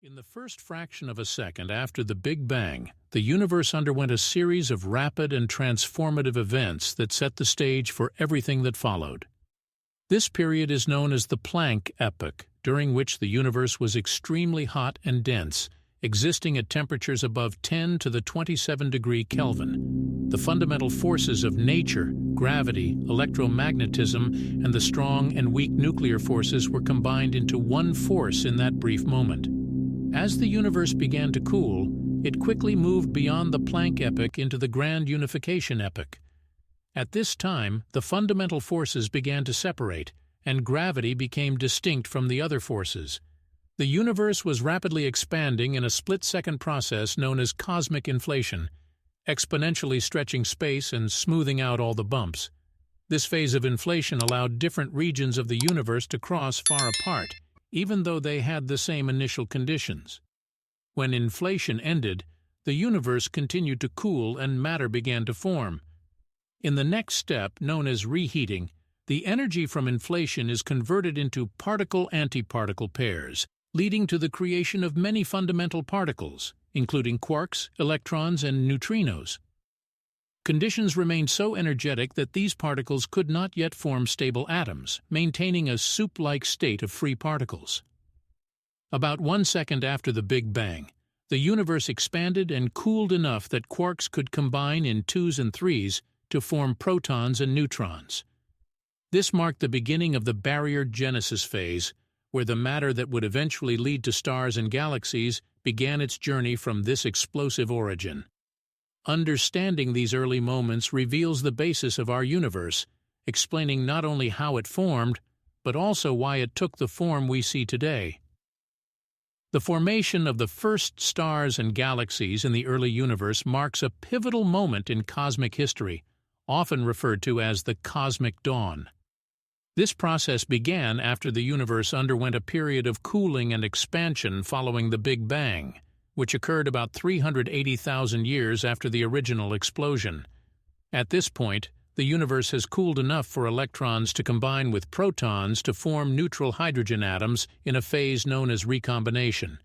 In the first fraction of a second after the Big Bang, the universe underwent a series of rapid and transformative events that set the stage for everything that followed. This period is known as the Planck epoch, during which the universe was extremely hot and dense, existing at temperatures above 10 to the 27 degree Kelvin. The fundamental forces of nature, gravity, electromagnetism, and the strong and weak nuclear forces were combined into one force in that brief moment. As the universe began to cool, it quickly moved beyond the Planck epoch into the Grand Unification epoch. At this time, the fundamental forces began to separate, and gravity became distinct from the other forces. The universe was rapidly expanding in a split-second process known as cosmic inflation, exponentially stretching space and smoothing out all the bumps. This phase of inflation allowed different regions of the universe to cross far apart, even though they had the same initial conditions. When inflation ended, the universe continued to cool and matter began to form. In the next step, known as reheating, the energy from inflation is converted into particle-antiparticle pairs, leading to the creation of many fundamental particles, including quarks, electrons, and neutrinos. Conditions remained so energetic that these particles could not yet form stable atoms, maintaining a soup-like state of free particles. About 1 second after the Big Bang, the universe expanded and cooled enough that quarks could combine in 2s and 3s to form protons and neutrons. This marked the beginning of the barrier genesis phase, where the matter that would eventually lead to stars and galaxies began its journey from this explosive origin. Understanding these early moments reveals the basis of our universe, explaining not only how it formed, but also why it took the form we see today. The formation of the first stars and galaxies in the early universe marks a pivotal moment in cosmic history, often referred to as the cosmic dawn. This process began after the universe underwent a period of cooling and expansion following the Big Bang, which occurred about 380,000 years after the original explosion. At this point, the universe has cooled enough for electrons to combine with protons to form neutral hydrogen atoms in a phase known as recombination.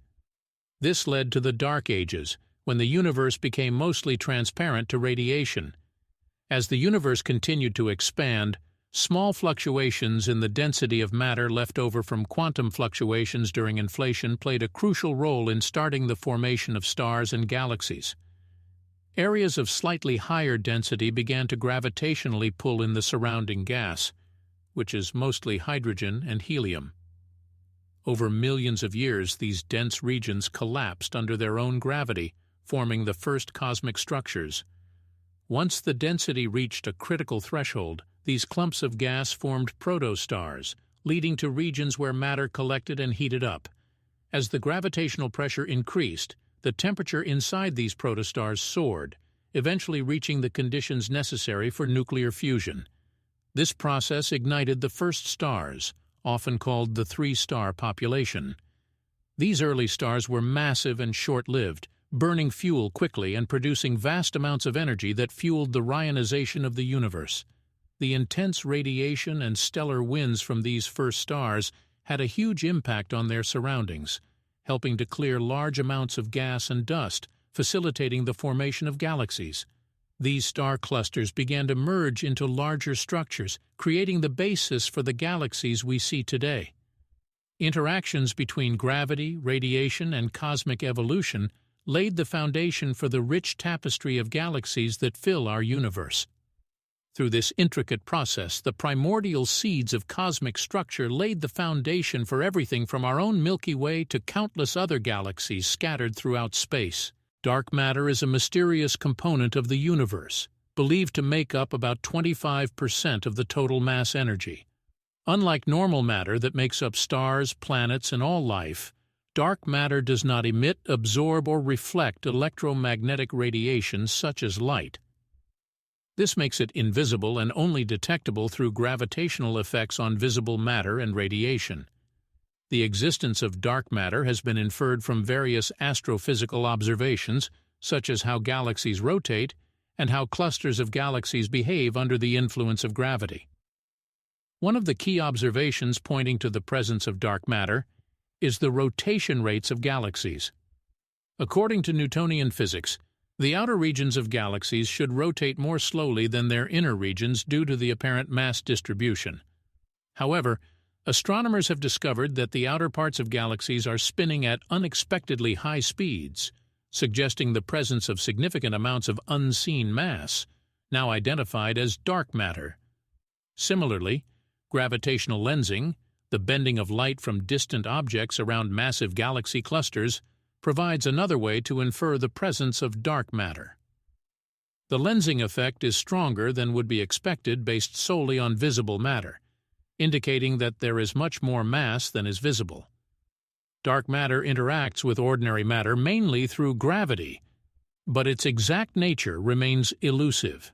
This led to the Dark Ages, when the universe became mostly transparent to radiation. As the universe continued to expand, small fluctuations in the density of matter left over from quantum fluctuations during inflation played a crucial role in starting the formation of stars and galaxies. Areas of slightly higher density began to gravitationally pull in the surrounding gas, which is mostly hydrogen and helium. Over millions of years, these dense regions collapsed under their own gravity, forming the first cosmic structures. Once the density reached a critical threshold, these clumps of gas formed protostars, leading to regions where matter collected and heated up. As the gravitational pressure increased, the temperature inside these protostars soared, eventually reaching the conditions necessary for nuclear fusion. This process ignited the first stars, often called the three-star population. These early stars were massive and short-lived, burning fuel quickly and producing vast amounts of energy that fueled the ionization of the universe. The intense radiation and stellar winds from these first stars had a huge impact on their surroundings, helping to clear large amounts of gas and dust, facilitating the formation of galaxies. These star clusters began to merge into larger structures, creating the basis for the galaxies we see today. Interactions between gravity, radiation, and cosmic evolution laid the foundation for the rich tapestry of galaxies that fill our universe. Through this intricate process, the primordial seeds of cosmic structure laid the foundation for everything from our own Milky Way to countless other galaxies scattered throughout space. Dark matter is a mysterious component of the universe, believed to make up about 25% of the total mass energy. Unlike normal matter that makes up stars, planets, and all life, dark matter does not emit, absorb, or reflect electromagnetic radiation such as light. This makes it invisible and only detectable through gravitational effects on visible matter and radiation. The existence of dark matter has been inferred from various astrophysical observations, such as how galaxies rotate and how clusters of galaxies behave under the influence of gravity. One of the key observations pointing to the presence of dark matter is the rotation rates of galaxies. According to Newtonian physics, the outer regions of galaxies should rotate more slowly than their inner regions due to the apparent mass distribution. However, astronomers have discovered that the outer parts of galaxies are spinning at unexpectedly high speeds, suggesting the presence of significant amounts of unseen mass, now identified as dark matter. Similarly, gravitational lensing, the bending of light from distant objects around massive galaxy clusters, provides another way to infer the presence of dark matter. The lensing effect is stronger than would be expected based solely on visible matter, indicating that there is much more mass than is visible. Dark matter interacts with ordinary matter mainly through gravity, but its exact nature remains elusive.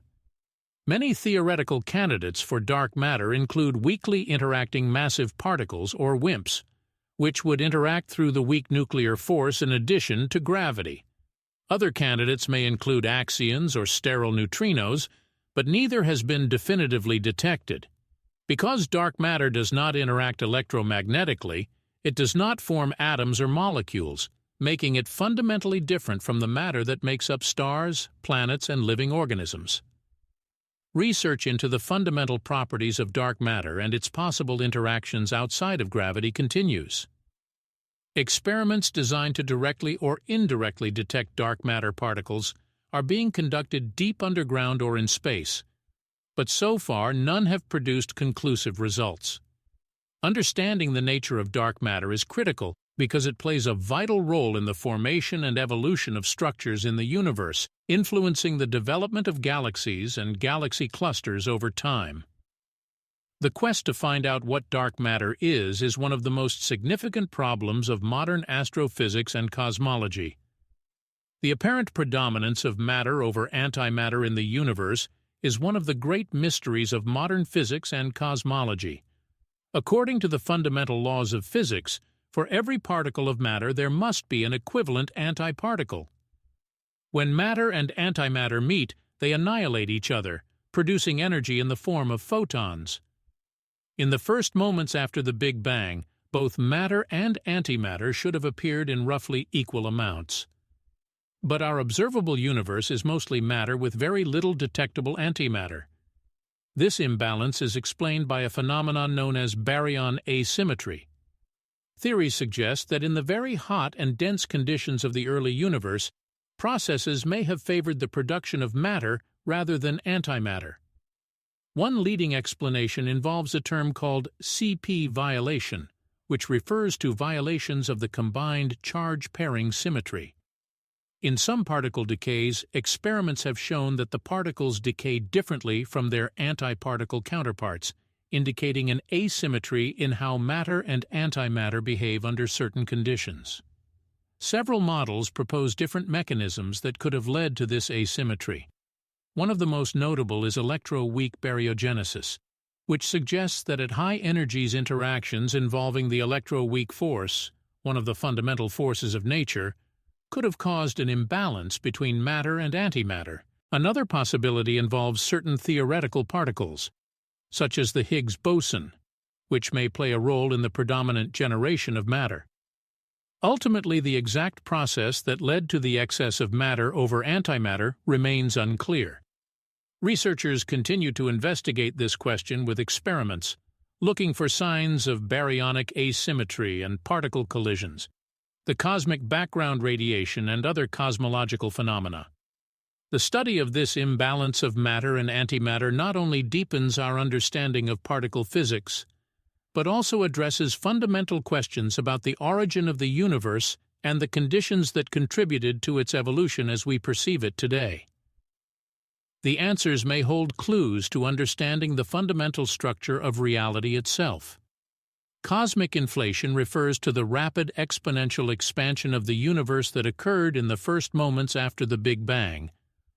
Many theoretical candidates for dark matter include weakly interacting massive particles, or WIMPs, which would interact through the weak nuclear force in addition to gravity. Other candidates may include axions or sterile neutrinos, but neither has been definitively detected. Because dark matter does not interact electromagnetically, it does not form atoms or molecules, making it fundamentally different from the matter that makes up stars, planets, and living organisms. Research into the fundamental properties of dark matter and its possible interactions outside of gravity continues. Experiments designed to directly or indirectly detect dark matter particles are being conducted deep underground or in space, but so far none have produced conclusive results. Understanding the nature of dark matter is critical because it plays a vital role in the formation and evolution of structures in the universe, influencing the development of galaxies and galaxy clusters over time. The quest to find out what dark matter is one of the most significant problems of modern astrophysics and cosmology. The apparent predominance of matter over antimatter in the universe is one of the great mysteries of modern physics and cosmology. According to the fundamental laws of physics, for every particle of matter there must be an equivalent antiparticle. When matter and antimatter meet, they annihilate each other, producing energy in the form of photons. In the first moments after the Big Bang, both matter and antimatter should have appeared in roughly equal amounts. But our observable universe is mostly matter with very little detectable antimatter. This imbalance is explained by a phenomenon known as baryon asymmetry. Theories suggest that in the very hot and dense conditions of the early universe, processes may have favored the production of matter rather than antimatter. One leading explanation involves a term called CP violation, which refers to violations of the combined charge-pairing symmetry. In some particle decays, experiments have shown that the particles decay differently from their antiparticle counterparts, indicating an asymmetry in how matter and antimatter behave under certain conditions. Several models propose different mechanisms that could have led to this asymmetry. One of the most notable is electroweak baryogenesis, which suggests that at high energies interactions involving the electroweak force, one of the fundamental forces of nature, could have caused an imbalance between matter and antimatter. Another possibility involves certain theoretical particles, such as the Higgs boson, which may play a role in the predominant generation of matter. Ultimately, the exact process that led to the excess of matter over antimatter remains unclear. Researchers continue to investigate this question with experiments, looking for signs of baryonic asymmetry and particle collisions, the cosmic background radiation, and other cosmological phenomena. The study of this imbalance of matter and antimatter not only deepens our understanding of particle physics, but also addresses fundamental questions about the origin of the universe and the conditions that contributed to its evolution as we perceive it today. The answers may hold clues to understanding the fundamental structure of reality itself. Cosmic inflation refers to the rapid exponential expansion of the universe that occurred in the first moments after the Big Bang,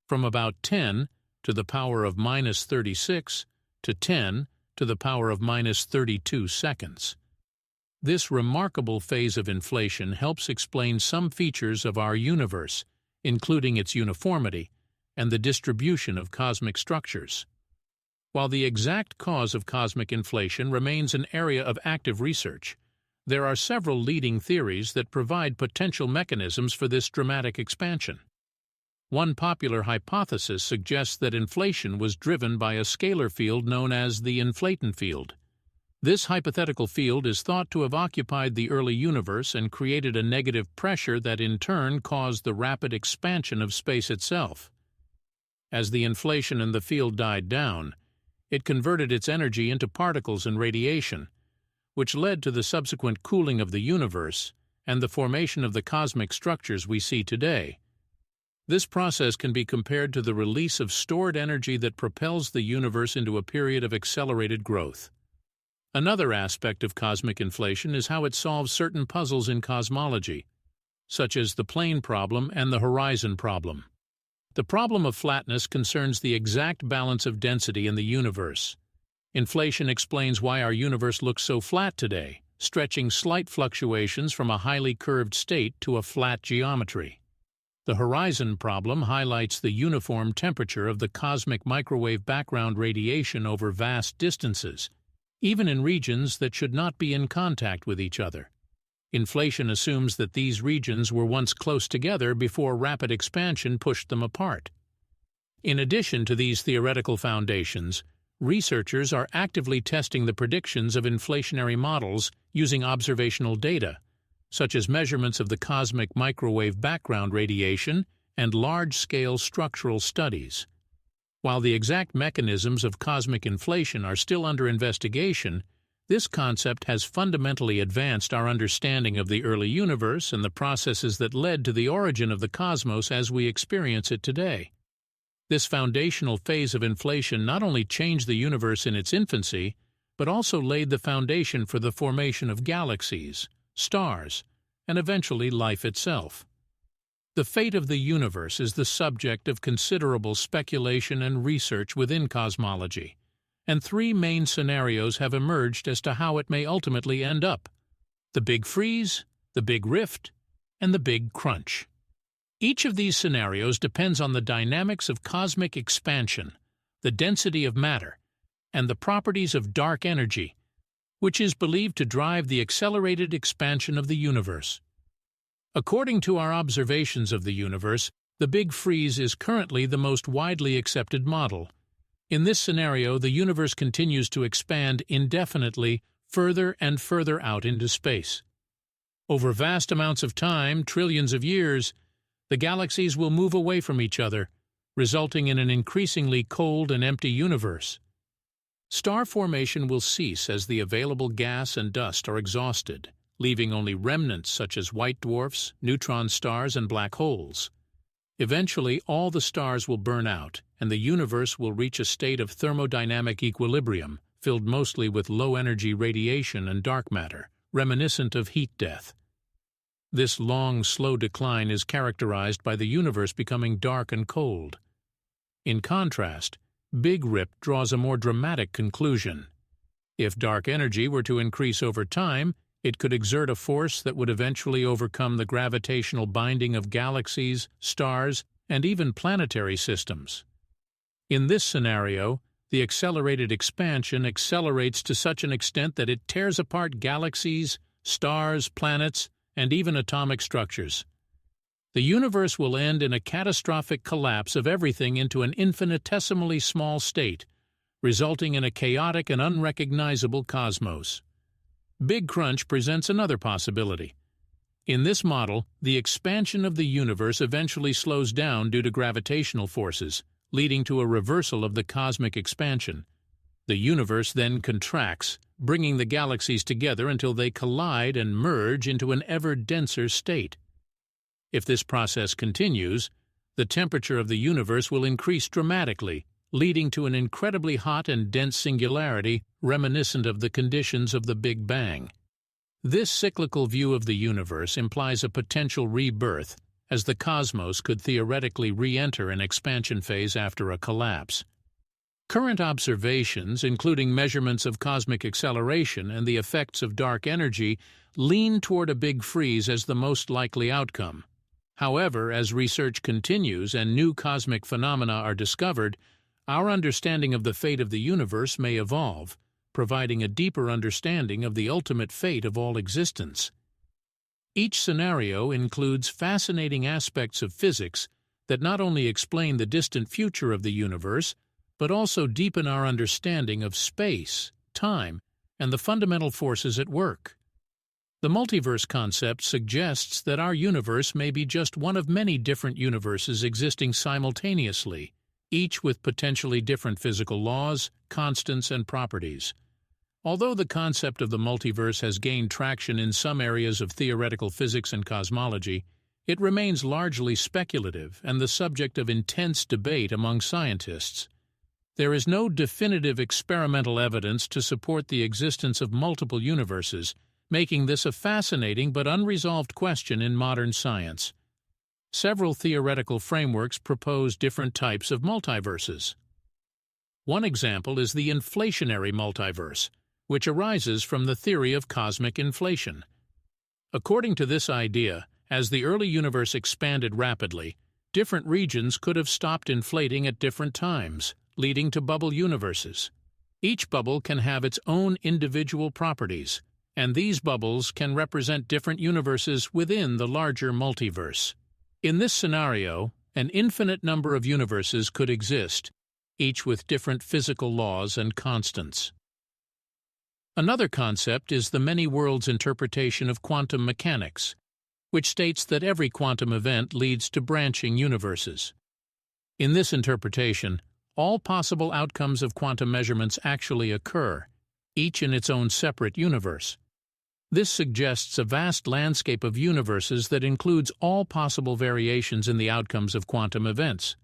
from about 10 to the power of minus 36 to 10 to the power of minus 32 seconds. This remarkable phase of inflation helps explain some features of our universe, including its uniformity and the distribution of cosmic structures. While the exact cause of cosmic inflation remains an area of active research, There are several leading theories that provide potential mechanisms for this dramatic expansion. One popular hypothesis suggests that inflation was driven by a scalar field known as the inflaton field. This hypothetical field is thought to have occupied the early universe and created a negative pressure that in turn caused the rapid expansion of space itself. As the inflation in the field died down, it converted its energy into particles and radiation, which led to the subsequent cooling of the universe and the formation of the cosmic structures we see today. This process can be compared to the release of stored energy that propels the universe into a period of accelerated growth. Another aspect of cosmic inflation is how it solves certain puzzles in cosmology, such as the plane problem and the horizon problem. The problem of flatness concerns the exact balance of density in the universe. Inflation explains why our universe looks so flat today, stretching slight fluctuations from a highly curved state to a flat geometry. The horizon problem highlights the uniform temperature of the cosmic microwave background radiation over vast distances, even in regions that should not be in contact with each other. Inflation assumes that these regions were once close together before rapid expansion pushed them apart. In addition to these theoretical foundations, researchers are actively testing the predictions of inflationary models using observational data, such as measurements of the cosmic microwave background radiation and large-scale structural studies. While the exact mechanisms of cosmic inflation are still under investigation, this concept has fundamentally advanced our understanding of the early universe and the processes that led to the origin of the cosmos as we experience it today. This foundational phase of inflation not only changed the universe in its infancy, but also laid the foundation for the formation of galaxies, stars, and eventually life itself. The fate of the universe is the subject of considerable speculation and research within cosmology, and three main scenarios have emerged as to how it may ultimately end up: the Big Freeze, the Big Rift, and the Big Crunch. Each of these scenarios depends on the dynamics of cosmic expansion, the density of matter, and the properties of dark energy, which is believed to drive the accelerated expansion of the universe. According to our observations of the universe, the Big Freeze is currently the most widely accepted model. In this scenario, the universe continues to expand indefinitely further and further out into space. Over vast amounts of time, trillions of years, the galaxies will move away from each other, resulting in an increasingly cold and empty universe. Star formation will cease as the available gas and dust are exhausted, leaving only remnants such as white dwarfs, neutron stars, and black holes. Eventually, all the stars will burn out, and the universe will reach a state of thermodynamic equilibrium, filled mostly with low-energy radiation and dark matter, reminiscent of heat death. This long, slow decline is characterized by the universe becoming dark and cold. In contrast, Big Rip draws a more dramatic conclusion. If dark energy were to increase over time, it could exert a force that would eventually overcome the gravitational binding of galaxies, stars, and even planetary systems. In this scenario, the accelerated expansion accelerates to such an extent that it tears apart galaxies, stars, planets, and even atomic structures. The universe will end in a catastrophic collapse of everything into an infinitesimally small state, resulting in a chaotic and unrecognizable cosmos. Big Crunch presents another possibility. In this model, the expansion of the universe eventually slows down due to gravitational forces, leading to a reversal of the cosmic expansion. The universe then contracts, bringing the galaxies together until they collide and merge into an ever-denser state. If this process continues, the temperature of the universe will increase dramatically, leading to an incredibly hot and dense singularity reminiscent of the conditions of the Big Bang. This cyclical view of the universe implies a potential rebirth, as the cosmos could theoretically re-enter an expansion phase after a collapse. Current observations, including measurements of cosmic acceleration and the effects of dark energy, lean toward a Big Freeze as the most likely outcome. However, as research continues and new cosmic phenomena are discovered, our understanding of the fate of the universe may evolve, providing a deeper understanding of the ultimate fate of all existence. Each scenario includes fascinating aspects of physics that not only explain the distant future of the universe, but also deepen our understanding of space, time, and the fundamental forces at work. The multiverse concept suggests that our universe may be just one of many different universes existing simultaneously, each with potentially different physical laws, constants, and properties. Although the concept of the multiverse has gained traction in some areas of theoretical physics and cosmology, it remains largely speculative and the subject of intense debate among scientists. There is no definitive experimental evidence to support the existence of multiple universes, making this a fascinating but unresolved question in modern science. Several theoretical frameworks propose different types of multiverses. One example is the inflationary multiverse, which arises from the theory of cosmic inflation. According to this idea, as the early universe expanded rapidly, different regions could have stopped inflating at different times, leading to bubble universes. Each bubble can have its own individual properties, and these bubbles can represent different universes within the larger multiverse. In this scenario, an infinite number of universes could exist, each with different physical laws and constants. Another concept is the many-worlds interpretation of quantum mechanics, which states that every quantum event leads to branching universes. In this interpretation, all possible outcomes of quantum measurements actually occur, each in its own separate universe. This suggests a vast landscape of universes that includes all possible variations in the outcomes of quantum events.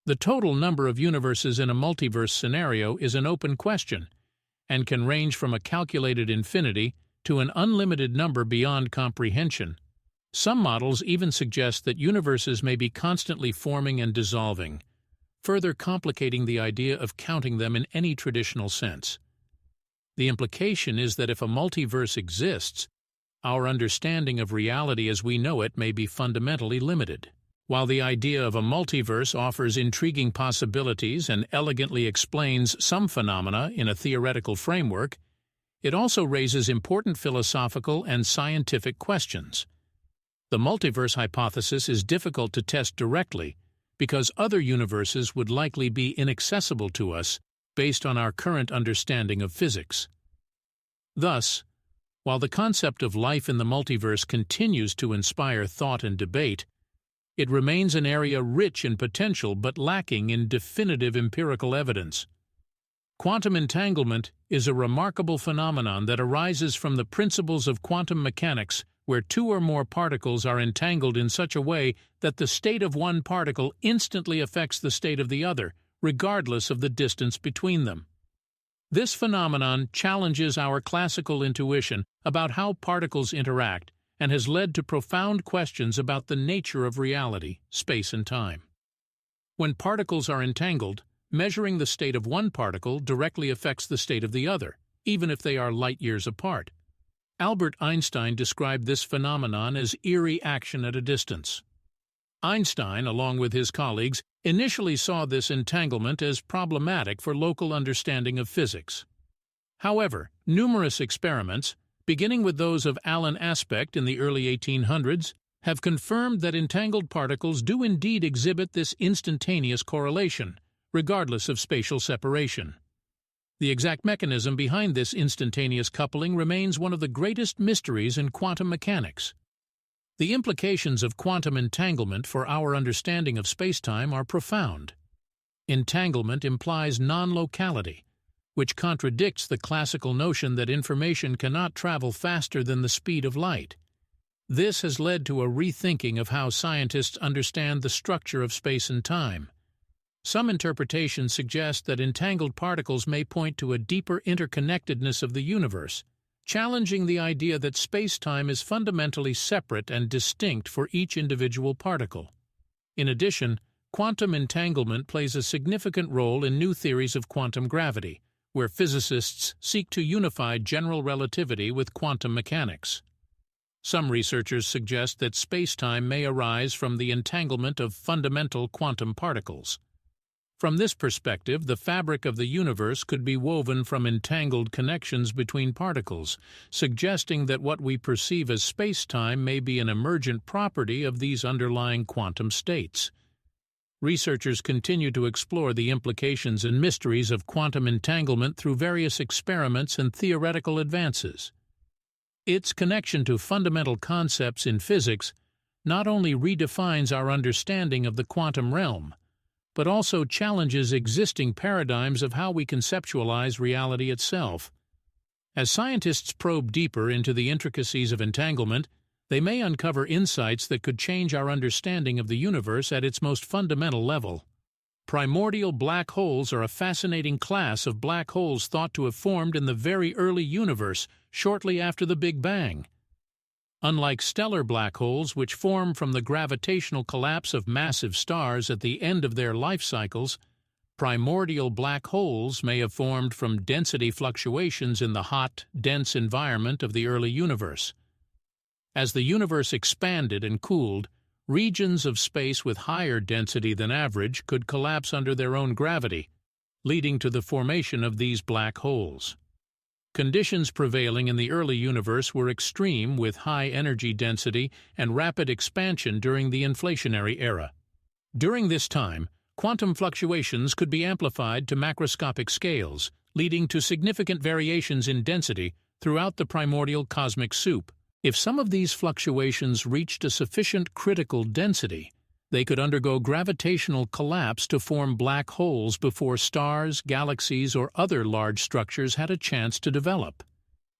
The total number of universes in a multiverse scenario is an open question, and can range from a calculated infinity to an unlimited number beyond comprehension. Some models even suggest that universes may be constantly forming and dissolving, further complicating the idea of counting them in any traditional sense. The implication is that if a multiverse exists, our understanding of reality as we know it may be fundamentally limited. While the idea of a multiverse offers intriguing possibilities and elegantly explains some phenomena in a theoretical framework, it also raises important philosophical and scientific questions. The multiverse hypothesis is difficult to test directly because other universes would likely be inaccessible to us based on our current understanding of physics. Thus, while the concept of life in the multiverse continues to inspire thought and debate, it remains an area rich in potential but lacking in definitive empirical evidence. Quantum entanglement is a remarkable phenomenon that arises from the principles of quantum mechanics, where two or more particles are entangled in such a way that the state of one particle instantly affects the state of the other, regardless of the distance between them. This phenomenon challenges our classical intuition about how particles interact and has led to profound questions about the nature of reality, space, and time. When particles are entangled, measuring the state of one particle directly affects the state of the other, even if they are light-years apart. Albert Einstein described this phenomenon as eerie action at a distance. Einstein, along with his colleagues, initially saw this entanglement as problematic for local understanding of physics. However, numerous experiments, beginning with those of Alan Aspect in the early 1800s, have confirmed that entangled particles do indeed exhibit this instantaneous correlation, regardless of spatial separation. The exact mechanism behind this instantaneous coupling remains one of the greatest mysteries in quantum mechanics. The implications of quantum entanglement for our understanding of spacetime are profound. Entanglement implies non-locality, which contradicts the classical notion that information cannot travel faster than the speed of light. This has led to a rethinking of how scientists understand the structure of space and time. Some interpretations suggest that entangled particles may point to a deeper interconnectedness of the universe, challenging the idea that space-time is fundamentally separate and distinct for each individual particle. In addition, quantum entanglement plays a significant role in new theories of quantum gravity, where physicists seek to unify general relativity with quantum mechanics. Some researchers suggest that space-time may arise from the entanglement of fundamental quantum particles. From this perspective, the fabric of the universe could be woven from entangled connections between particles, suggesting that what we perceive as space-time may be an emergent property of these underlying quantum states. Researchers continue to explore the implications and mysteries of quantum entanglement through various experiments and theoretical advances. Its connection to fundamental concepts in physics not only redefines our understanding of the quantum realm, but also challenges existing paradigms of how we conceptualize reality itself. As scientists probe deeper into the intricacies of entanglement, they may uncover insights that could change our understanding of the universe at its most fundamental level. Primordial black holes are a fascinating class of black holes thought to have formed in the very early universe, shortly after the Big Bang. Unlike stellar black holes, which form from the gravitational collapse of massive stars at the end of their life cycles, primordial black holes may have formed from density fluctuations in the hot, dense environment of the early universe. As the universe expanded and cooled, regions of space with higher density than average could collapse under their own gravity, leading to the formation of these black holes. Conditions prevailing in the early universe were extreme, with high energy density and rapid expansion during the inflationary era. During this time, quantum fluctuations could be amplified to macroscopic scales, leading to significant variations in density throughout the primordial cosmic soup. If some of these fluctuations reached a sufficient critical density, they could undergo gravitational collapse to form black holes before stars, galaxies, or other large structures had a chance to develop.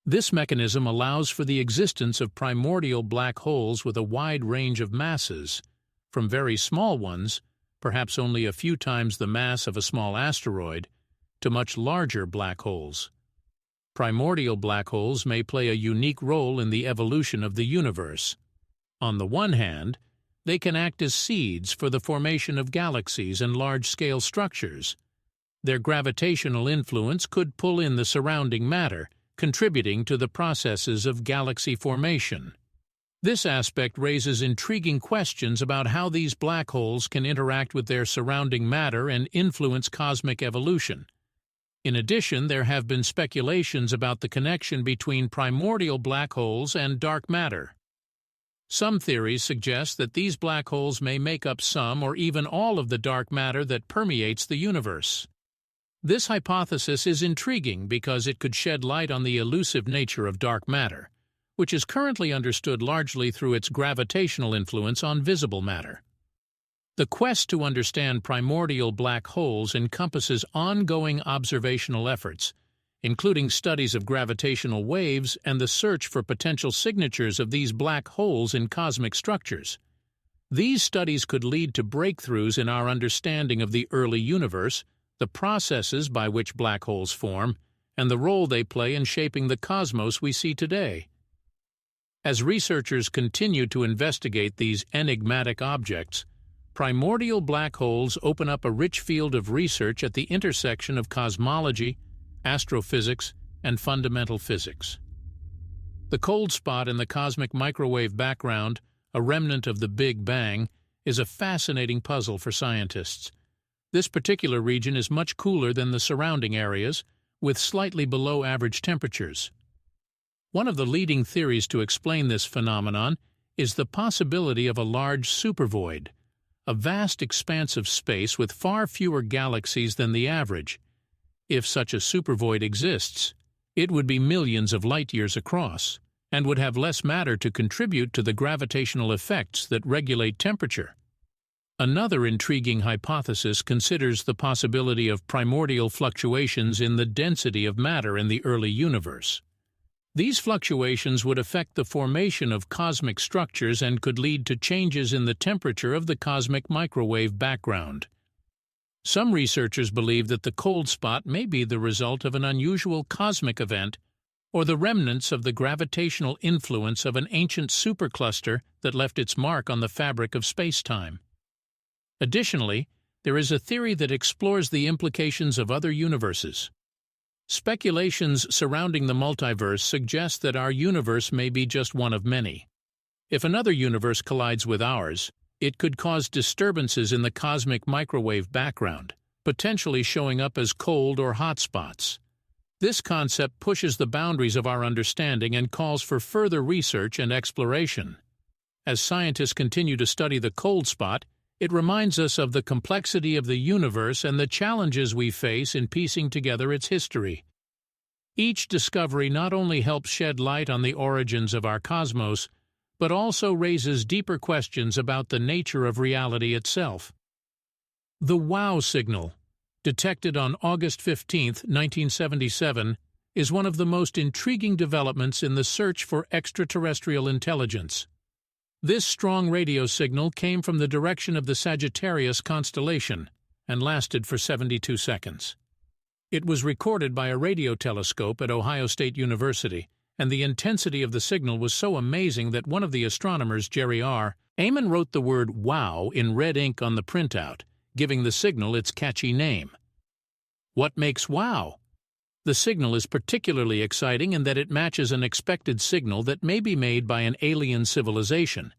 This mechanism allows for the existence of primordial black holes with a wide range of masses, from very small ones, perhaps only a few times the mass of a small asteroid, to much larger black holes. Primordial black holes may play a unique role in the evolution of the universe. On the one hand, they can act as seeds for the formation of galaxies and large-scale structures. Their gravitational influence could pull in the surrounding matter, contributing to the processes of galaxy formation. This aspect raises intriguing questions about how these black holes can interact with their surrounding matter and influence cosmic evolution. In addition, there have been speculations about the connection between primordial black holes and dark matter. Some theories suggest that these black holes may make up some or even all of the dark matter that permeates the universe. This hypothesis is intriguing because it could shed light on the elusive nature of dark matter, which is currently understood largely through its gravitational influence on visible matter. The quest to understand primordial black holes encompasses ongoing observational efforts, including studies of gravitational waves and the search for potential signatures of these black holes in cosmic structures. These studies could lead to breakthroughs in our understanding of the early universe, the processes by which black holes form, and the role they play in shaping the cosmos we see today. As researchers continue to investigate these enigmatic objects, primordial black holes open up a rich field of research at the intersection of cosmology, astrophysics, and fundamental physics. The cold spot in the cosmic microwave background, a remnant of the Big Bang, is a fascinating puzzle for scientists. This particular region is much cooler than the surrounding areas, with slightly below average temperatures. One of the leading theories to explain this phenomenon is the possibility of a large supervoid, a vast expanse of space with far fewer galaxies than the average. If such a supervoid exists, it would be millions of light-years across, and would have less matter to contribute to the gravitational effects that regulate temperature. Another intriguing hypothesis considers the possibility of primordial fluctuations in the density of matter in the early universe. These fluctuations would affect the formation of cosmic structures and could lead to changes in the temperature of the cosmic microwave background. Some researchers believe that the cold spot may be the result of an unusual cosmic event or the remnants of the gravitational influence of an ancient supercluster that left its mark on the fabric of space-time. Additionally, there is a theory that explores the implications of other universes. Speculations surrounding the multiverse suggest that our universe may be just one of many. If another universe collides with ours, it could cause disturbances in the cosmic microwave background, potentially showing up as cold or hot spots. This concept pushes the boundaries of our understanding and calls for further research and exploration. As scientists continue to study the cold spot, it reminds us of the complexity of the universe and the challenges we face in piecing together its history. Each discovery not only helps shed light on the origins of our cosmos, but also raises deeper questions about the nature of reality itself. The WOW signal, detected on August 15, 1977, is one of the most intriguing developments in the search for extraterrestrial intelligence. This strong radio signal came from the direction of the Sagittarius constellation and lasted for 72 seconds. It was recorded by a radio telescope at Ohio State University, and the intensity of the signal was so amazing that one of the astronomers, Jerry R. Amon, wrote the word WOW in red ink on the printout, giving the signal its catchy name. What makes WOW? The signal is particularly exciting in that it matches an expected signal that may be made by an alien civilization.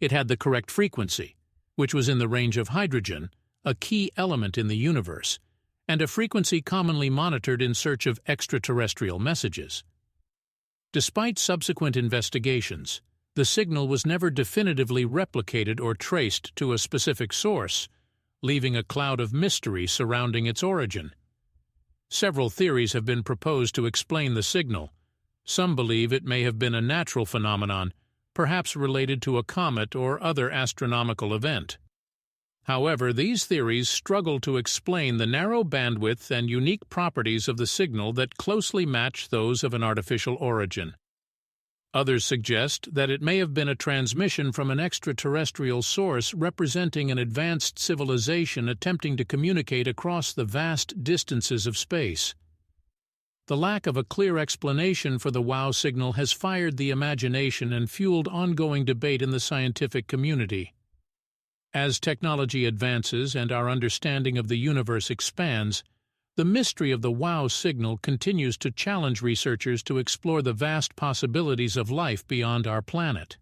It had the correct frequency, which was in the range of hydrogen, a key element in the universe, and a frequency commonly monitored in search of extraterrestrial messages. Despite subsequent investigations, the signal was never definitively replicated or traced to a specific source, leaving a cloud of mystery surrounding its origin. Several theories have been proposed to explain the signal. Some believe it may have been a natural phenomenon, perhaps related to a comet or other astronomical event. However, these theories struggle to explain the narrow bandwidth and unique properties of the signal that closely match those of an artificial origin. Others suggest that it may have been a transmission from an extraterrestrial source representing an advanced civilization attempting to communicate across the vast distances of space. The lack of a clear explanation for the WOW signal has fired the imagination and fueled ongoing debate in the scientific community. As technology advances and our understanding of the universe expands, the mystery of the WOW signal continues to challenge researchers to explore the vast possibilities of life beyond our planet.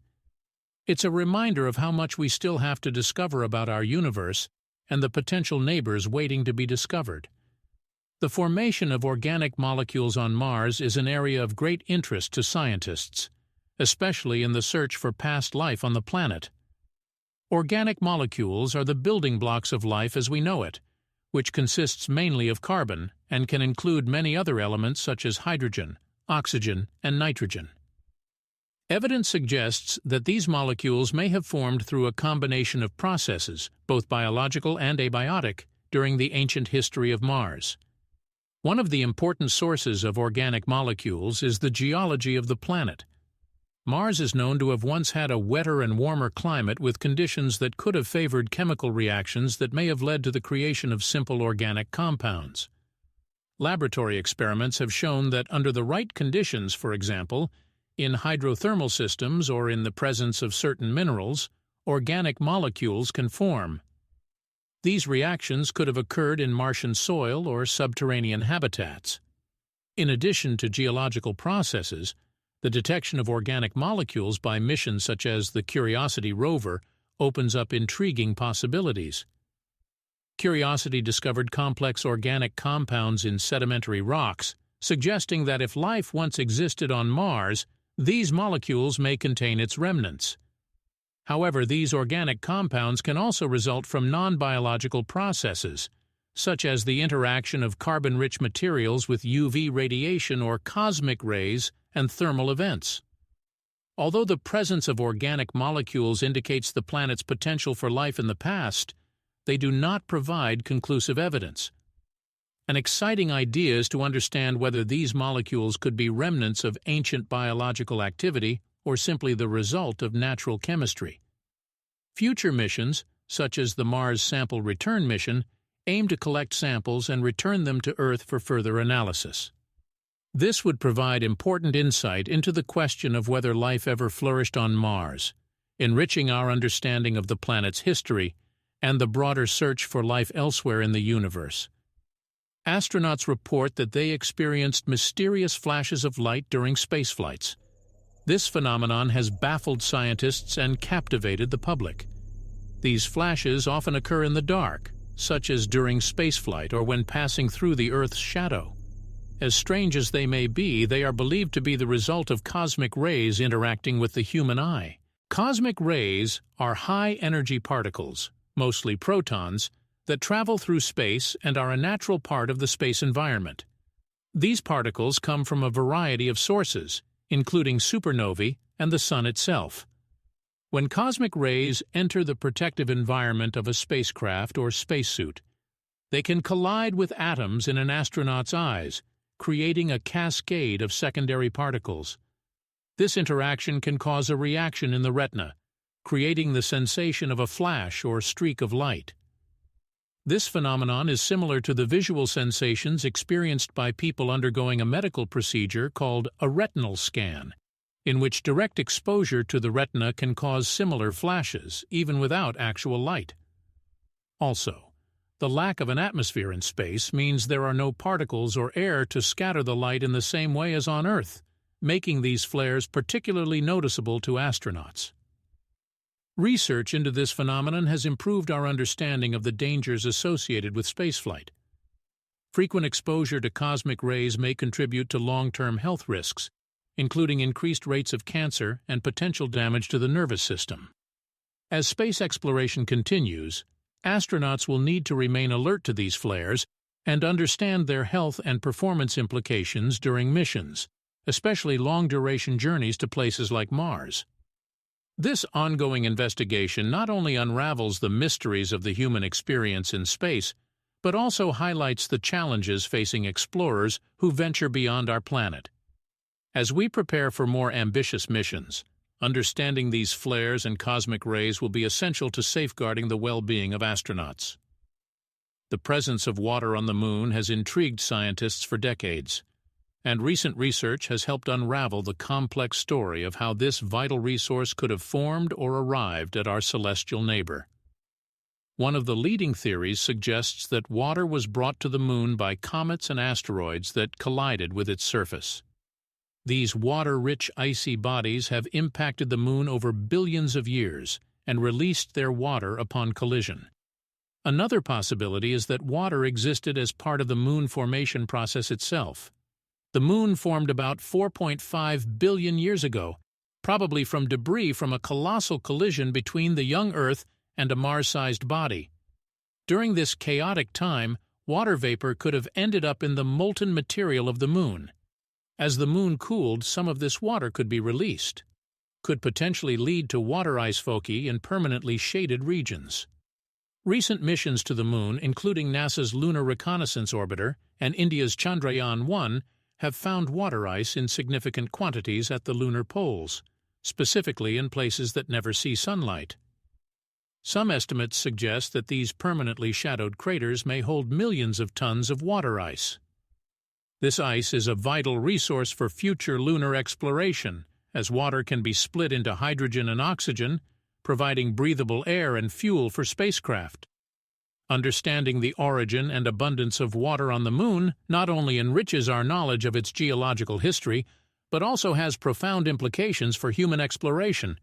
It's a reminder of how much we still have to discover about our universe and the potential neighbors waiting to be discovered. The formation of organic molecules on Mars is an area of great interest to scientists, especially in the search for past life on the planet. Organic molecules are the building blocks of life as we know it, which consists mainly of carbon and can include many other elements such as hydrogen, oxygen, and nitrogen. Evidence suggests that these molecules may have formed through a combination of processes, both biological and abiotic, during the ancient history of Mars. One of the important sources of organic molecules is the geology of the planet. Mars is known to have once had a wetter and warmer climate with conditions that could have favored chemical reactions that may have led to the creation of simple organic compounds. Laboratory experiments have shown that under the right conditions, for example, in hydrothermal systems or in the presence of certain minerals, organic molecules can form. These reactions could have occurred in Martian soil or subterranean habitats. In addition to geological processes, the detection of organic molecules by missions such as the Curiosity rover opens up intriguing possibilities. Curiosity discovered complex organic compounds in sedimentary rocks, suggesting that if life once existed on Mars, these molecules may contain its remnants. However, these organic compounds can also result from non-biological processes, such as the interaction of carbon-rich materials with UV radiation or cosmic rays and thermal events. Although the presence of organic molecules indicates the planet's potential for life in the past, they do not provide conclusive evidence. An exciting idea is to understand whether these molecules could be remnants of ancient biological activity or simply the result of natural chemistry. Future missions, such as the Mars Sample Return mission, aim to collect samples and return them to Earth for further analysis. This would provide important insight into the question of whether life ever flourished on Mars, enriching our understanding of the planet's history and the broader search for life elsewhere in the universe. Astronauts report that they experienced mysterious flashes of light during spaceflights. This phenomenon has baffled scientists and captivated the public. These flashes often occur in the dark, such as during spaceflight or when passing through the Earth's shadow. As strange as they may be, they are believed to be the result of cosmic rays interacting with the human eye. Cosmic rays are high-energy particles, mostly protons, that travel through space and are a natural part of the space environment. These particles come from a variety of sources, including supernovae and the Sun itself. When cosmic rays enter the protective environment of a spacecraft or spacesuit, they can collide with atoms in an astronaut's eyes, creating a cascade of secondary particles. This interaction can cause a reaction in the retina, creating the sensation of a flash or streak of light. This phenomenon is similar to the visual sensations experienced by people undergoing a medical procedure called a retinal scan, in which direct exposure to the retina can cause similar flashes, even without actual light. Also, the lack of an atmosphere in space means there are no particles or air to scatter the light in the same way as on Earth, making these flares particularly noticeable to astronauts. Research into this phenomenon has improved our understanding of the dangers associated with spaceflight. Frequent exposure to cosmic rays may contribute to long-term health risks, including increased rates of cancer and potential damage to the nervous system. As space exploration continues, astronauts will need to remain alert to these flares and understand their health and performance implications during missions, especially long-duration journeys to places like Mars. This ongoing investigation not only unravels the mysteries of the human experience in space, but also highlights the challenges facing explorers who venture beyond our planet. As we prepare for more ambitious missions, understanding these flares and cosmic rays will be essential to safeguarding the well-being of astronauts. The presence of water on the Moon has intrigued scientists for decades, and recent research has helped unravel the complex story of how this vital resource could have formed or arrived at our celestial neighbor. One of the leading theories suggests that water was brought to the Moon by comets and asteroids that collided with its surface. These water-rich icy bodies have impacted the Moon over billions of years and released their water upon collision. Another possibility is that water existed as part of the Moon formation process itself. The Moon formed about 4.5 billion years ago, probably from debris from a colossal collision between the young Earth and a Mars-sized body. During this chaotic time, water vapor could have ended up in the molten material of the Moon. As the Moon cooled, some of this water could be released, could potentially lead to water ice foci in permanently shaded regions. Recent missions to the Moon, including NASA's Lunar Reconnaissance Orbiter and India's Chandrayaan-1, have found water ice in significant quantities at the lunar poles, specifically in places that never see sunlight. Some estimates suggest that these permanently shadowed craters may hold millions of tons of water ice. This ice is a vital resource for future lunar exploration, as water can be split into hydrogen and oxygen, providing breathable air and fuel for spacecraft. Understanding the origin and abundance of water on the Moon not only enriches our knowledge of its geological history, but also has profound implications for human exploration.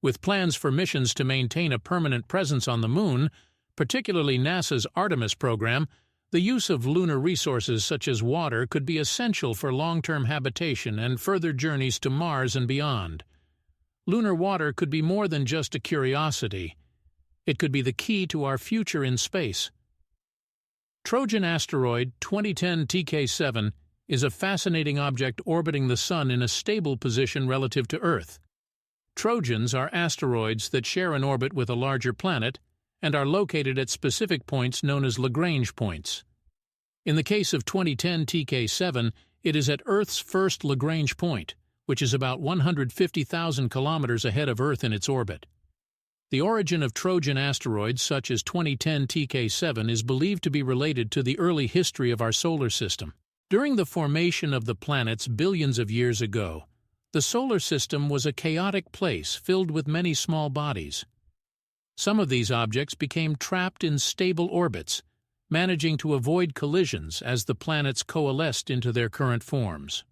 With plans for missions to maintain a permanent presence on the Moon, particularly NASA's Artemis program, the use of lunar resources such as water could be essential for long-term habitation and further journeys to Mars and beyond. Lunar water could be more than just a curiosity. It could be the key to our future in space. Trojan asteroid 2010 TK7 is a fascinating object orbiting the Sun in a stable position relative to Earth. Trojans are asteroids that share an orbit with a larger planet and are located at specific points known as Lagrange points. In the case of 2010 TK7, it is at Earth's first Lagrange point, which is about 150,000 kilometers ahead of Earth in its orbit. The origin of Trojan asteroids such as 2010 TK7 is believed to be related to the early history of our solar system. During the formation of the planets billions of years ago, the solar system was a chaotic place filled with many small bodies. Some of these objects became trapped in stable orbits, managing to avoid collisions as the planets coalesced into their current forms.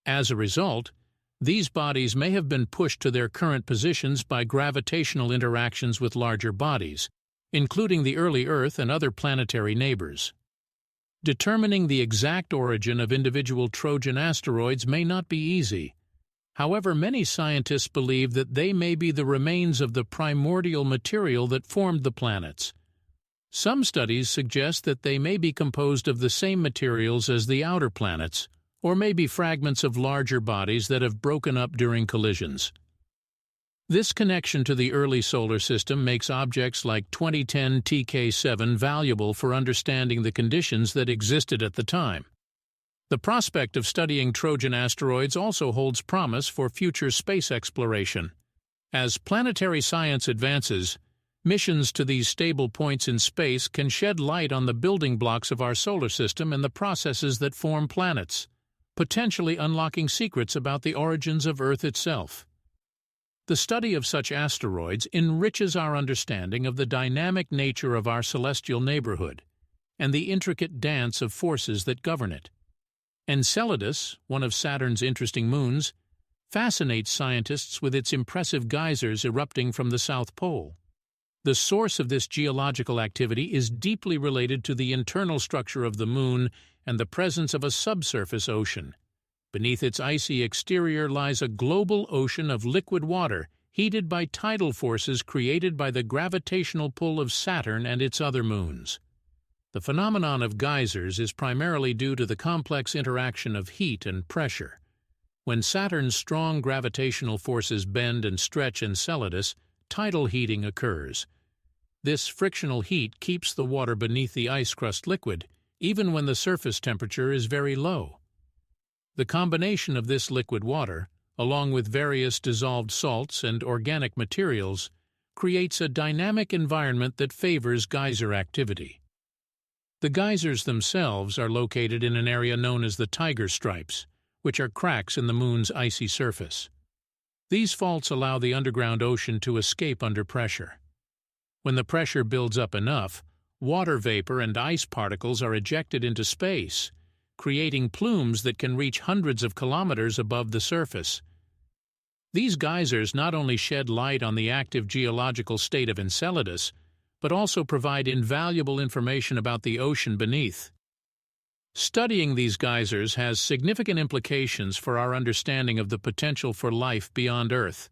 As a result, these bodies may have been pushed to their current positions by gravitational interactions with larger bodies, including the early Earth and other planetary neighbors. Determining the exact origin of individual Trojan asteroids may not be easy. However, many scientists believe that they may be the remains of the primordial material that formed the planets. Some studies suggest that they may be composed of the same materials as the outer planets, or may be fragments of larger bodies that have broken up during collisions. This connection to the early solar system makes objects like 2010 TK7 valuable for understanding the conditions that existed at the time. The prospect of studying Trojan asteroids also holds promise for future space exploration. As planetary science advances, missions to these stable points in space can shed light on the building blocks of our solar system and the processes that form planets, potentially unlocking secrets about the origins of Earth itself. The study of such asteroids enriches our understanding of the dynamic nature of our celestial neighborhood and the intricate dance of forces that govern it. Enceladus, one of Saturn's interesting moons, fascinates scientists with its impressive geysers erupting from the South Pole. The source of this geological activity is deeply related to the internal structure of the Moon and the presence of a subsurface ocean. Beneath its icy exterior lies a global ocean of liquid water heated by tidal forces created by the gravitational pull of Saturn and its other moons. The phenomenon of geysers is primarily due to the complex interaction of heat and pressure. When Saturn's strong gravitational forces bend and stretch Enceladus, tidal heating occurs. This frictional heat keeps the water beneath the ice crust liquid, even when the surface temperature is very low. The combination of this liquid water, along with various dissolved salts and organic materials, creates a dynamic environment that favors geyser activity. The geysers themselves are located in an area known as the tiger stripes, which are cracks in the Moon's icy surface. These faults allow the underground ocean to escape under pressure. When the pressure builds up enough, water vapor and ice particles are ejected into space, creating plumes that can reach hundreds of kilometers above the surface. These geysers not only shed light on the active geological state of Enceladus, but also provide invaluable information about the ocean beneath. Studying these geysers has significant implications for our understanding of the potential for life beyond Earth.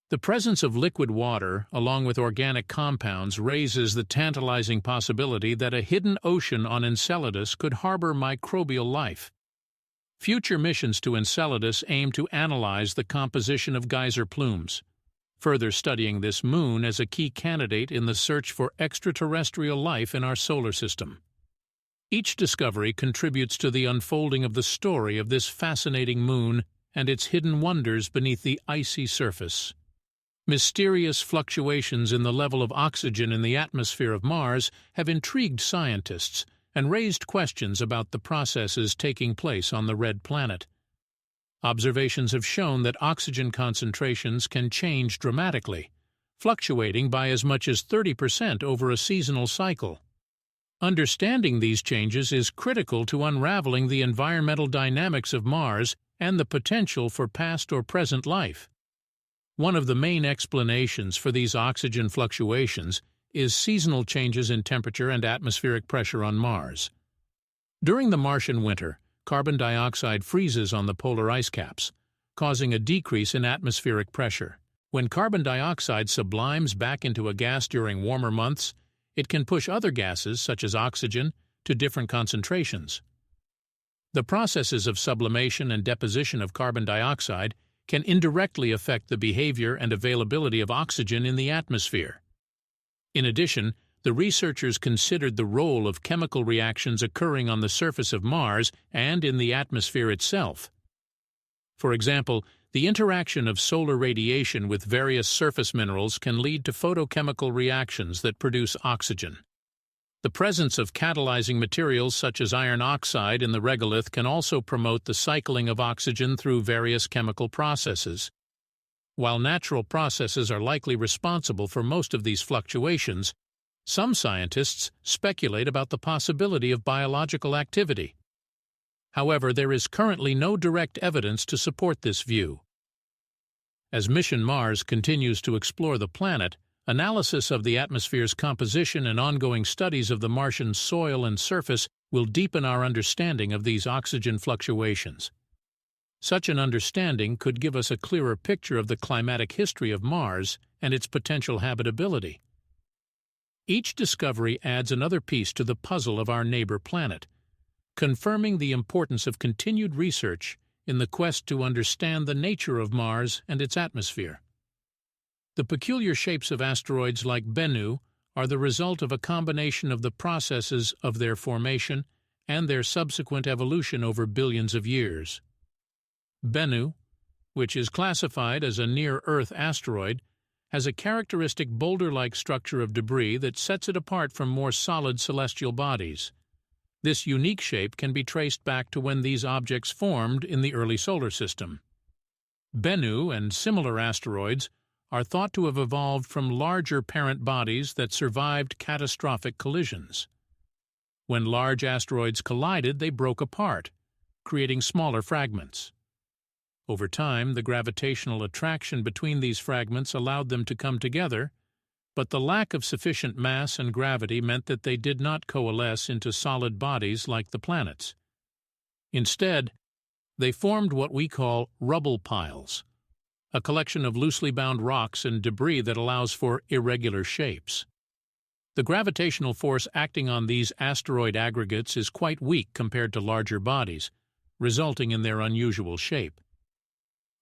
The presence of liquid water, along with organic compounds, raises the tantalizing possibility that a hidden ocean on Enceladus could harbor microbial life. Future missions to Enceladus aim to analyze the composition of geyser plumes, further studying this moon as a key candidate in the search for extraterrestrial life in our solar system. Each discovery contributes to the unfolding of the story of this fascinating moon and its hidden wonders beneath the icy surface. Mysterious fluctuations in the level of oxygen in the atmosphere of Mars have intrigued scientists and raised questions about the processes taking place on the red planet. Observations have shown that oxygen concentrations can change dramatically, fluctuating by as much as 30% over a seasonal cycle. Understanding these changes is critical to unraveling the environmental dynamics of Mars and the potential for past or present life. One of the main explanations for these oxygen fluctuations is seasonal changes in temperature and atmospheric pressure on Mars. During the Martian winter, carbon dioxide freezes on the polar ice caps, causing a decrease in atmospheric pressure. When carbon dioxide sublimes back into a gas during warmer months, it can push other gases, such as oxygen, to different concentrations. The processes of sublimation and deposition of carbon dioxide can indirectly affect the behavior and availability of oxygen in the atmosphere. In addition, the researchers considered the role of chemical reactions occurring on the surface of Mars and in the atmosphere itself. For example, the interaction of solar radiation with various surface minerals can lead to photochemical reactions that produce oxygen. The presence of catalyzing materials such as iron oxide in the regolith can also promote the cycling of oxygen through various chemical processes. While natural processes are likely responsible for most of these fluctuations, some scientists speculate about the possibility of biological activity. However, there is currently no direct evidence to support this view. As Mission Mars continues to explore the planet, Analysis of the atmosphere's composition and ongoing studies of the Martian soil and surface will deepen our understanding of these oxygen fluctuations. Such an understanding could give us a clearer picture of the climatic history of Mars and its potential habitability. Each discovery adds another piece to the puzzle of our neighbor planet, confirming the importance of continued research in the quest to understand the nature of Mars and its atmosphere. The peculiar shapes of asteroids like Bennu are the result of a combination of the processes of their formation and their subsequent evolution over billions of years. Bennu, which is classified as a near-Earth asteroid, has a characteristic boulder-like structure of debris that sets it apart from more solid celestial bodies. This unique shape can be traced back to when these objects formed in the early solar system. Bennu and similar asteroids are thought to have evolved from larger parent bodies that survived catastrophic collisions. When large asteroids collided, they broke apart, creating smaller fragments. Over time, the gravitational attraction between these fragments allowed them to come together, but the lack of sufficient mass and gravity meant that they did not coalesce into solid bodies like the planets. Instead, they formed what we call rubble piles, a collection of loosely bound rocks and debris that allows for irregular shapes. The gravitational force acting on these asteroid aggregates is quite weak compared to larger bodies, resulting in their unusual shape.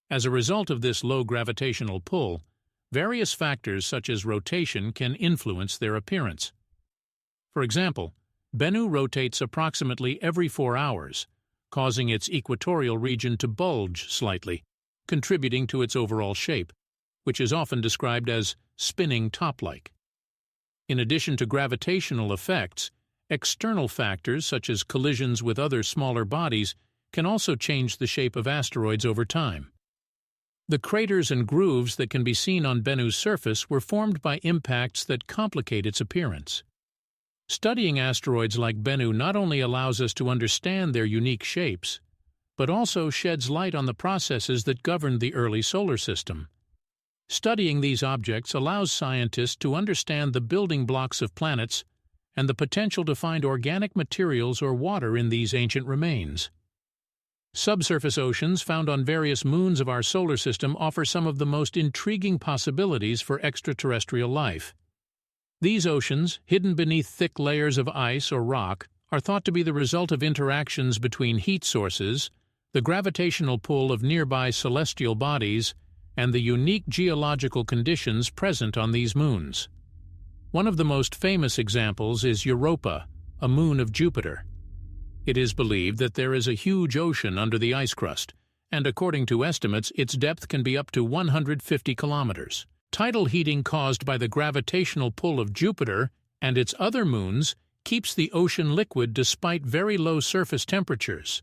As a result of this low gravitational pull, various factors such as rotation can influence their appearance. For example, Bennu rotates approximately every 4 hours, causing its equatorial region to bulge slightly, contributing to its overall shape, which is often described as spinning top-like. In addition to gravitational effects, external factors such as collisions with other smaller bodies can also change the shape of asteroids over time. The craters and grooves that can be seen on Bennu's surface were formed by impacts that complicate its appearance. Studying asteroids like Bennu not only allows us to understand their unique shapes, but also sheds light on the processes that governed the early solar system. Studying these objects allows scientists to understand the building blocks of planets and the potential to find organic materials or water in these ancient remains. Subsurface oceans found on various moons of our solar system offer some of the most intriguing possibilities for extraterrestrial life. These oceans, hidden beneath thick layers of ice or rock, are thought to be the result of interactions between heat sources, the gravitational pull of nearby celestial bodies, and the unique geological conditions present on these moons. One of the most famous examples is Europa, a moon of Jupiter. It is believed that there is a huge ocean under the ice crust, and according to estimates, its depth can be up to 150 kilometers. Tidal heating caused by the gravitational pull of Jupiter and its other moons keeps the ocean liquid despite very low surface temperatures.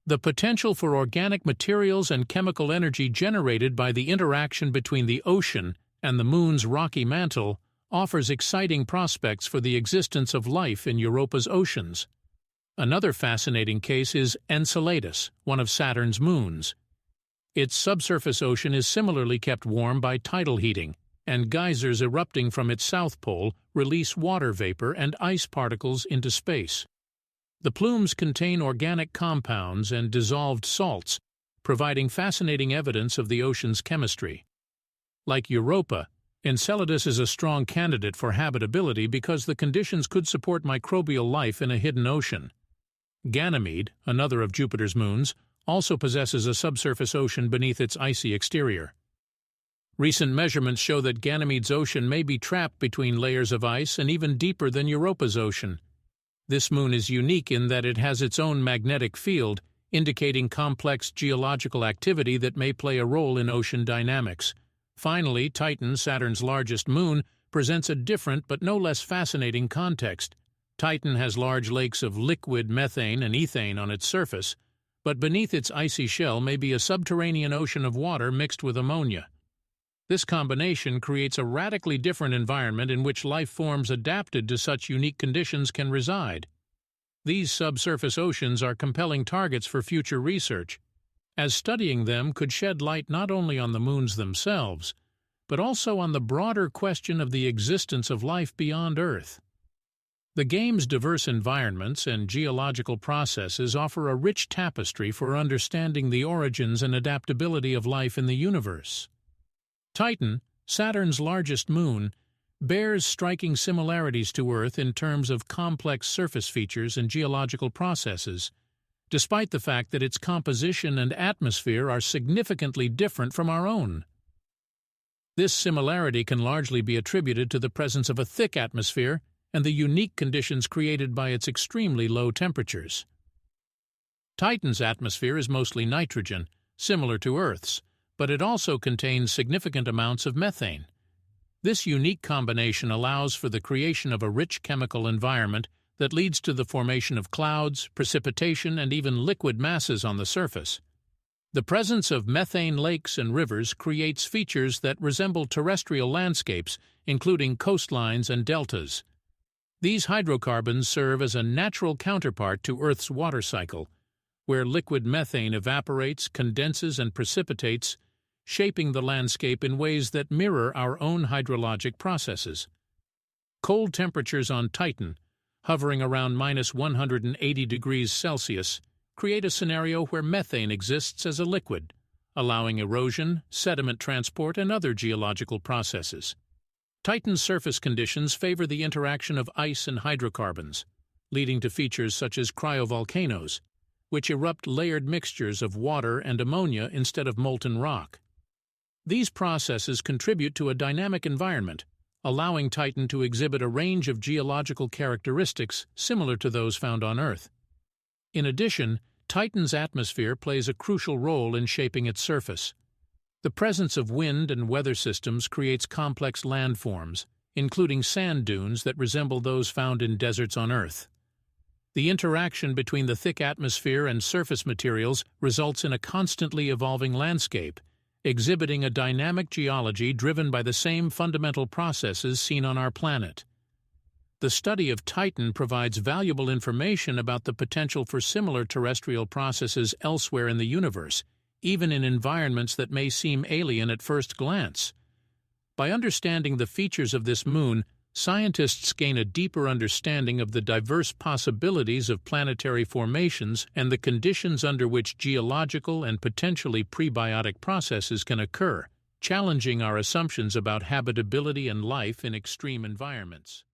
The potential for organic materials and chemical energy generated by the interaction between the ocean and the moon's rocky mantle offers exciting prospects for the existence of life in Europa's oceans. Another fascinating case is Enceladus, one of Saturn's moons. Its subsurface ocean is similarly kept warm by tidal heating, and geysers erupting from its south pole release water vapor and ice particles into space. The plumes contain organic compounds and dissolved salts, providing fascinating evidence of the ocean's chemistry. Like Europa, Enceladus is a strong candidate for habitability because the conditions could support microbial life in a hidden ocean. Ganymede, another of Jupiter's moons, also possesses a subsurface ocean beneath its icy exterior. Recent measurements show that Ganymede's ocean may be trapped between layers of ice and even deeper than Europa's ocean. This moon is unique in that it has its own magnetic field, indicating complex geological activity that may play a role in ocean dynamics. Finally, Titan, Saturn's largest moon, presents a different but no less fascinating context. Titan has large lakes of liquid methane and ethane on its surface, but beneath its icy shell may be a subterranean ocean of water mixed with ammonia. This combination creates a radically different environment in which life forms adapted to such unique conditions can reside. These subsurface oceans are compelling targets for future research, as studying them could shed light not only on the moons themselves, but also on the broader question of the existence of life beyond Earth. The game's diverse environments and geological processes offer a rich tapestry for understanding the origins and adaptability of life in the universe. Titan, Saturn's largest moon, bears striking similarities to Earth in terms of complex surface features and geological processes, despite the fact that its composition and atmosphere are significantly different from our own. This similarity can largely be attributed to the presence of a thick atmosphere and the unique conditions created by its extremely low temperatures. Titan's atmosphere is mostly nitrogen, similar to Earth's, but it also contains significant amounts of methane. This unique combination allows for the creation of a rich chemical environment that leads to the formation of clouds, precipitation, and even liquid masses on the surface. The presence of methane lakes and rivers creates features that resemble terrestrial landscapes, including coastlines and deltas. These hydrocarbons serve as a natural counterpart to Earth's water cycle, where liquid methane evaporates, condenses, and precipitates, shaping the landscape in ways that mirror our own hydrologic processes. Cold temperatures on Titan, hovering around -180 degrees Celsius, create a scenario where methane exists as a liquid, allowing erosion, sediment transport, and other geological processes. Titan's surface conditions favor the interaction of ice and hydrocarbons, leading to features such as cryovolcanoes, which erupt layered mixtures of water and ammonia instead of molten rock. These processes contribute to a dynamic environment, allowing Titan to exhibit a range of geological characteristics similar to those found on Earth. In addition, Titan's atmosphere plays a crucial role in shaping its surface. The presence of wind and weather systems creates complex landforms, including sand dunes that resemble those found in deserts on Earth. The interaction between the thick atmosphere and surface materials results in a constantly evolving landscape, exhibiting a dynamic geology driven by the same fundamental processes seen on our planet. The study of Titan provides valuable information about the potential for similar terrestrial processes elsewhere in the universe, even in environments that may seem alien at first glance. By understanding the features of this moon, scientists gain a deeper understanding of the diverse possibilities of planetary formations and the conditions under which geological and potentially prebiotic processes can occur, challenging our assumptions about habitability and life in extreme environments.